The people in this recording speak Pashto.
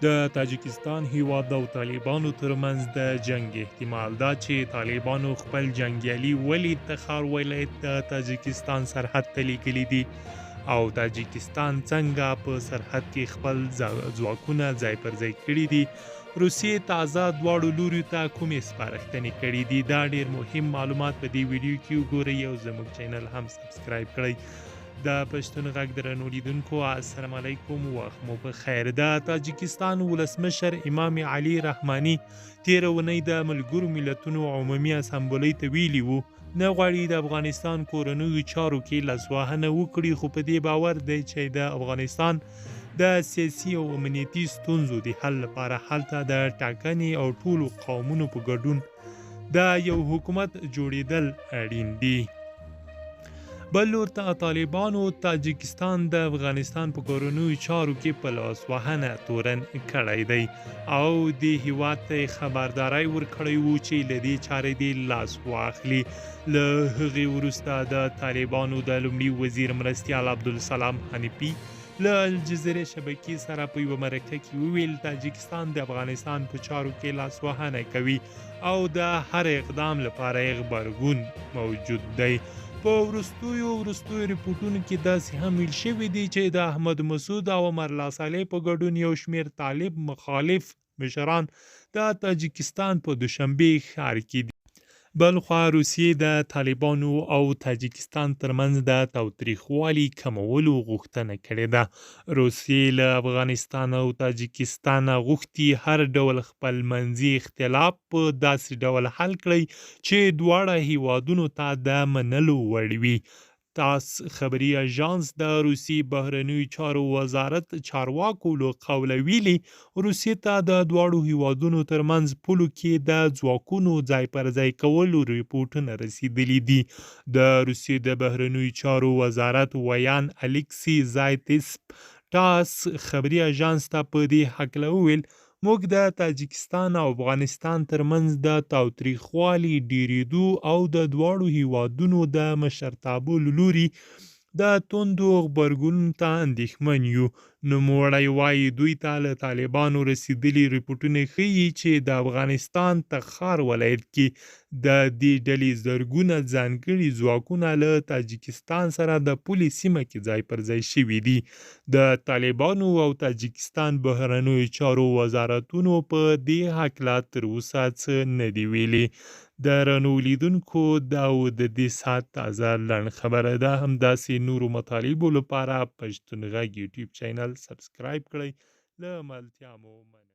د تاجکستان هیواد او طالبانو ترمنځ د جنگ احتمال دا چې طالبانو خپل جنګیالي ولې تخار ولایت د تاجکستان سرحد ته لیږلي دي او تاجکستان څنګه په سرحد کې خپل ځواکونه ځای پر ځای کړي دي. روسیې تازه دواړو لوریو ته کومې سپارښتنې کړي دي، دا ډېر مهم معلومات په دې ویډیو کې وګورئ او زموږ چینل هم سبسکرایب کړئ. د پښتون غږ درنو لیدونکو السلام علیکم، وخت مو په خیر. د تاجکستان ولسمشر امام علي رحماني تېره اونۍ د ملګرو ملتونو عمومي اسامبلۍ ته ویلي وو نه غواړي د افغانستان کورنیو چارو کې لاسوهنه وکړي، خو په دې باور دی چې د افغانستان د سیاسي او امنیتي ستونزو د حل لپاره هلته د ټاکنې او ټولو قومونو په ګډون د یو حکومت جوړیدل اړین دي. بل لور ته طالبانو تاجکستان د افغانستان په کورنیو چارو کې په لاسوهنه تورن کړی دی او د هیواد ته خبرداری ورکړی وو چې له دې چارې د لاس واخلي. له هغې وروسته د طالبانو د لومړي وزیر مرستیال عبدالسلام حنیفي له الجزیرې شبکې سره په یوه مرکه کې وویل تاجکستان د افغانستان په چارو کې لاسوهنه کوي او د هر اقدام لپاره غبرګون موجود دی. په وروستیو ریپورټونو کې داسې هم ویل شوي دي چې د احمد مسعود او عمر صالح په ګډون یو شمېر طالب مخالف مشران د تاجکستان په دوشنبه ښار کې دي. بلخوا روسیې د طالبانو او تاجکستان ترمنځ د تاوتریخوالي کمولو غوښتنه کړې ده. روسیې له افغانستان او تاجکستان غوښتي هر ډول خپل منځي اختلاف په داسې ډول حل کړي چې دواړه هیوادونو ته د منلو وړ وي. تاس خبري اژانس د روسي بهرنیو چارو وزارت چارواکو له قوله ویلي روسیې ته د دواړو هیوادونو ترمنځ پولو کې د ځواکونو ځای پر ځای کولو ریپورټونه رسیدلي دي. د روسیې د بهرنیو چارو وزارت ویان الکسی زایتسپ تاس خبري اژانس ته په دې هکله وویل موږ د تاجکستان او افغانستان ترمنځ د تاوتریخوالي ډیریدو او د دواړو هیوادونو د مشرتابه له لوري د توندو غبرګونونو ته اندېښمن یو. نوموړی وایي دوی ته له طالبانو رسیدلي ریپورټونه ښیي چې د افغانستان تخار ولایت کې د دې ډلې زرګونه ځانګړي ځواکونه له تاجکستان سره د پولې سیمه کې ځای پر ځای شوي دي. د طالبانو او تاجکستان بهرنیو چارو وزارتونو په دې هکله تر اوسه څه نه دي ویلي. درنو لیدونکو دا و د دې ساعت تازه لنډ خبره ده. همداسې نورو مطالبو لپاره پښتون غږ یوټیوب چینل سبسکرایب کړئ. له ملتیا مو مننه.